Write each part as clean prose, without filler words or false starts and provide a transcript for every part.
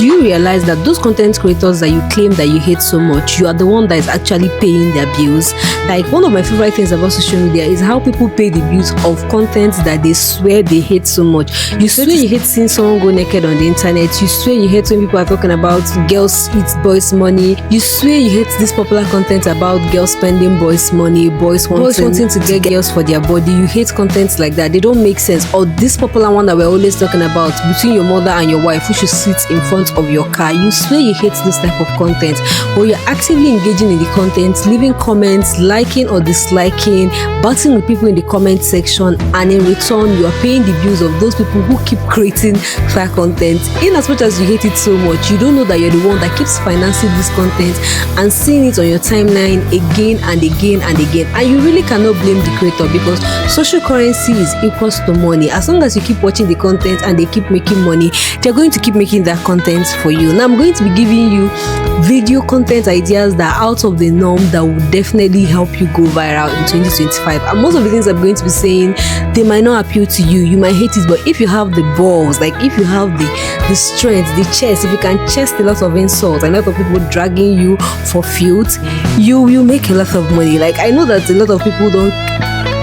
Do you realize that those content creators that you claim that you hate so much, you are the one that is actually paying their bills? Like, one of my favorite things about social media is how people pay the bills of content that they swear they hate so much. You swear you hate seeing someone go naked on the internet. You swear you hate when people are talking about girls eat boys' money. You swear you hate this popular content about girls spending boys' money, boys wanting to get girls for their body. You hate content like that. They don't make sense. Or this popular one that we're always talking about, between your mother and your wife who should sit in front of your car. You swear you hate this type of content, but you're actively engaging in the content, leaving comments, liking or disliking, battling with people in the comment section, and in return you are paying the bills of those people who keep creating that content. In as much as you hate it so much, you don't know that you're the one that keeps financing this content and seeing it on your timeline again and again and again. And you really cannot blame the creator, because social currency is equals to money. As long as you keep watching the content and they keep making money, they're going to keep making that content for you. Now I'm going to be giving you video content ideas that are out of the norm that will definitely help you go viral in 2025. And most of the things I'm going to be saying, they might not appeal to you, you might hate it, but if you have the balls, like if you have the strength, the chest, if you can chest a lot of insults and a lot of people dragging you for filth, you will make a lot of money. Like, I know that a lot of people don't.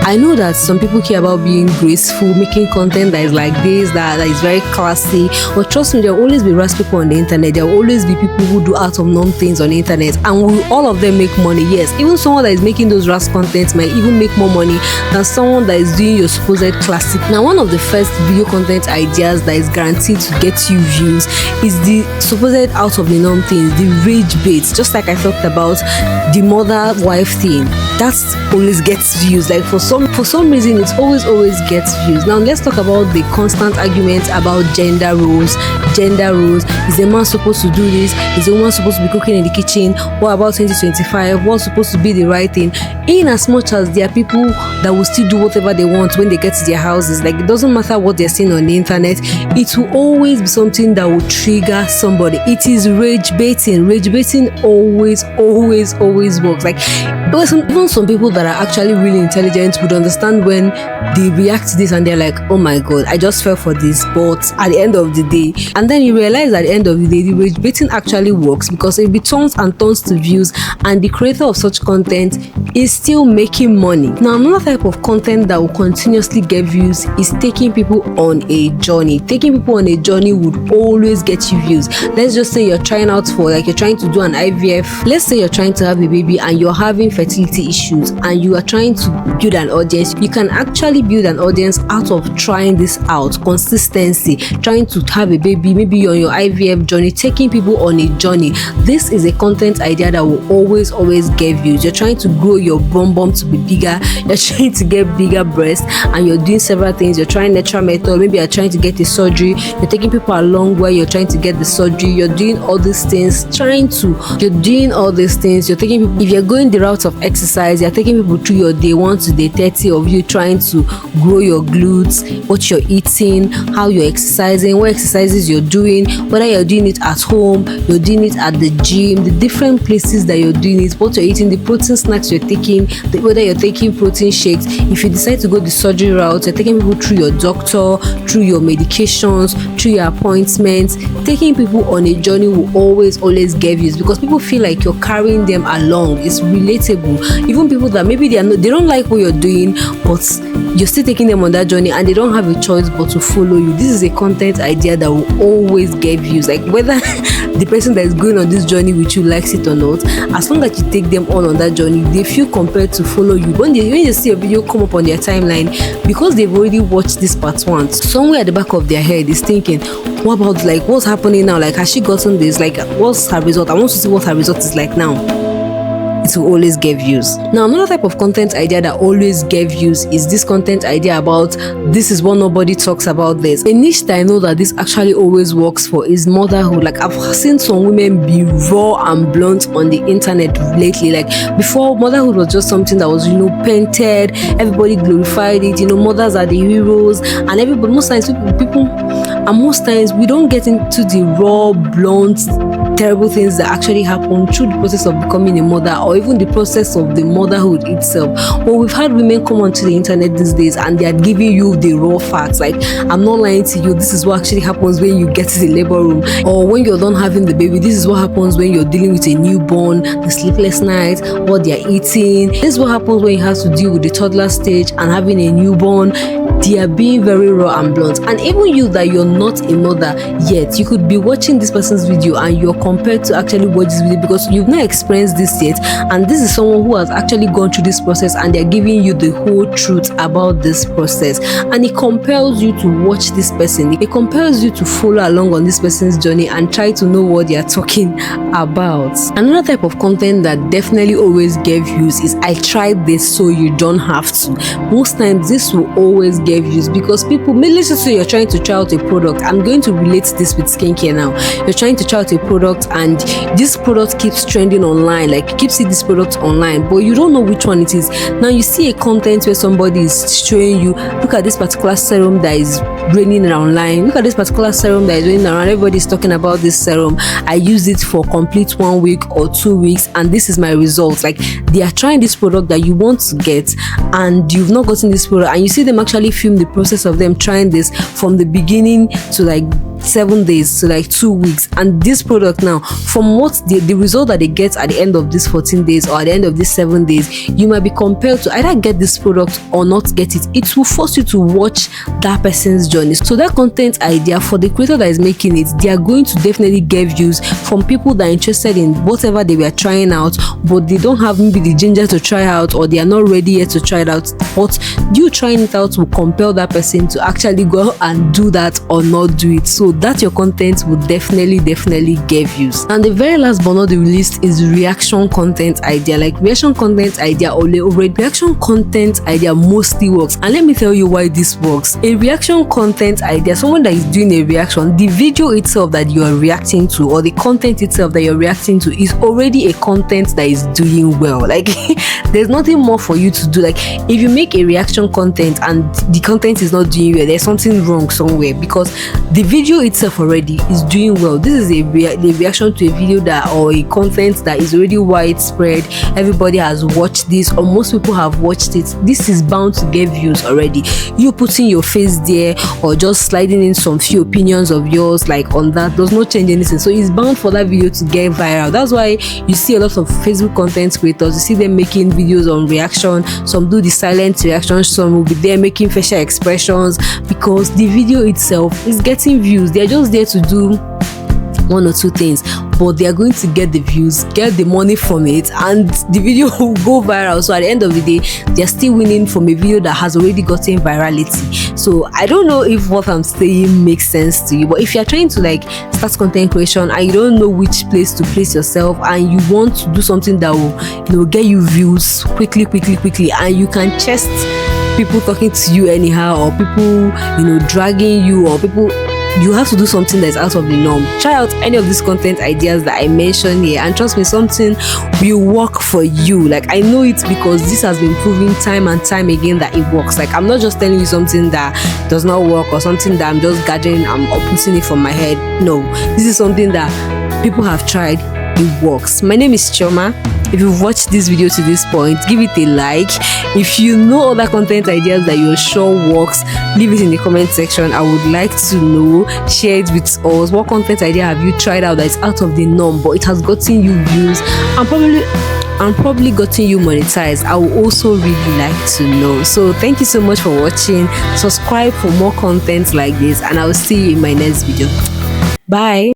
I know that some people care about being graceful, making content that is like this, that is very classy. But trust me, there will always be rash people on the internet. There will always be people who do out of norm things on the internet, and will all of them make money? Yes, even someone that is making those rash contents might even make more money than someone that is doing your supposed classic. Now, one of the first video content ideas that is guaranteed to get you views is the supposed out of the norm things, the rage baits. Just like I talked about the mother-wife thing, that always gets views. Like for some reason, it always gets views. Now let's talk about the constant arguments about gender roles. Is a man supposed to do this? Is a woman supposed to be cooking in the kitchen? What about 2025? What's supposed to be the right thing? In as much as there are people that will still do whatever they want when they get to their houses, like it doesn't matter what they're seeing on the internet, it will always be something that will trigger somebody. It is rage baiting. Rage baiting always works. Like, even some people that are actually really intelligent would understand when they react to this and they're like, oh my god, I just fell for this. But at the end of the day, and then you realize at the end of the day, the rage baiting actually works, because it turns and turns to views, and the creator of such content is still making money. Now, another type of content that will continuously get views is taking people on a journey. Taking people on a journey would always get you views. Let's just say you're trying out for, like, you're trying to do an IVF. Let's say you're trying to have a baby and you're having fertility issues and you are trying to build an audience. You can actually build an audience out of trying this out. Consistency, trying to have a baby, maybe you're on your IVF journey, taking people on a journey. This is a content idea that will always get views. You're trying to grow your bum to be bigger, you're trying to get bigger breasts, and you're doing several things. You're trying natural method, maybe you're trying to get a surgery, you're taking people along where you're trying to get the surgery, you're doing all these things, you're taking people, if you're going the route of exercise, you're taking people through your day 1 to day 30 of you trying to grow your glutes, what you're eating, how you're exercising, what exercises you're doing, whether you're doing it at home, you're doing it at the gym, the different places that you're doing it, what you're eating, the protein snacks you're taking, whether you're taking protein shakes. If you decide to go the surgery route, you're taking people through your doctor, through your medications, through your appointments. Taking people on a journey will always get views, because people feel like you're carrying them along. It's relatable. Even people that maybe they don't like what you're doing, but you're still taking them on that journey and they don't have a choice but to follow you. This is a content idea that will always get views. Like, whether the person that is going on this journey with you likes it or not, as long as you take them on that journey, they feel compelled to follow you. When they see a video come up on their timeline, because they've already watched this part once, somewhere at the back of their head is thinking, what about, like, what's happening now? Like, has she gotten this? Like, what's her result? I want to see what her result is like now. It will always get views. Now, another type of content idea that always get views is this content idea about this is what nobody talks about. This a niche that I know that this actually always works for is motherhood. Like, I've seen some women be raw and blunt on the internet lately. Like, before, motherhood was just something that was, painted, everybody glorified it, mothers are the heroes, and everybody, most times we don't get into the raw, blunt terrible things that actually happen through the process of becoming a mother, or even the process of the motherhood itself. But we've had women come onto the internet these days and they are giving you the raw facts. Like, I'm not lying to you, this is what actually happens when you get to the labor room, or when you're done having the baby. This is what happens when you're dealing with a newborn, the sleepless nights, what they're eating. This is what happens when you have to deal with the toddler stage and having a newborn. They are being very raw and blunt. And even you that you're not a mother yet, you could be watching this person's video and you're compared to actually watch this video because you've not experienced this yet, and this is someone who has actually gone through this process and they're giving you the whole truth about this process. And it compels you to watch this person. It compels you to follow along on this person's journey and try to know what they are talking about. Another type of content that definitely always gave views is I tried this so you don't have to. Most times this will always get views because people may listen to, you're trying to try out a product. I'm going to relate this with skincare now. You're trying to try out a product and this product keeps trending online, like you keep seeing this product online, but you don't know which one it is. Now you see a content where somebody is showing you, look at this particular serum that is raining online, look at this particular serum that is raining around, everybody's talking about this serum, I used it for complete 1 week or 2 weeks and this is my results. Like, they are trying this product that you want to get and you've not gotten this product, and you see them actually film the process of them trying this from the beginning to like 7 days to like 2 weeks, and this product now, from what the result that they get at the end of this 14 days or at the end of these 7 days, you might be compelled to either get this product or not get it. It will force you to watch that person's journey. So that content idea, for the creator that is making it, they are going to definitely get views from people that are interested in whatever they were trying out, but they don't have maybe the ginger to try out, or they are not ready yet to try it out. But you trying it out will compel that person to actually go and do that or not do it. So that your content will definitely get views. And the very last but not the least is reaction content idea. Like, reaction content idea already reaction content idea mostly works, and let me tell you why this works. A reaction content idea, someone that is doing a reaction, the video itself that you are reacting to, or the content itself that you're reacting to, is already a content that is doing well. Like, there's nothing more for you to do. Like, if you make a reaction content and the content is not doing well, there's something wrong somewhere, because the video itself already is doing well. This is a reaction to a video that, or a content that is already widespread, everybody has watched this, or most people have watched it. This is bound to get views already. You putting your face there or just sliding in some few opinions of yours like on that does not change anything, so it's bound for that video to get viral. That's why you see a lot of Facebook content creators, you see them making videos on reaction. Some do the silent reactions, some will be there making facial expressions, because the video itself is getting views. They're just there to do one or two things, but they are going to get the views, get the money from it, and the video will go viral. So at the end of the day, they're still winning from a video that has already gotten virality. So I don't know if what I'm saying makes sense to you, but if you're trying to like start content creation and you don't know which place to place yourself, and you want to do something that will, you know, get you views quickly, and you can chest people talking to you anyhow, or people, you know, dragging you, or people, you have to do something that's out of the norm. Try out any of these content ideas that I mentioned here, and trust me, something will work for you. Like, I know it because this has been proven time and time again that it works. Like, I'm not just telling you something that does not work, or something that I'm just gathering and putting it from my head. No, this is something that people have tried. It works. My name is Chioma. If you've watched this video to this point, give it a like. If you know other content ideas that you're sure works, leave it in the comment section. I would like to know. Share it with us. What content idea have you tried out that is out of the norm, but it has gotten you views and probably gotten you monetized? I would also really like to know. So thank you so much for watching. Subscribe for more content like this, and I will see you in my next video. Bye.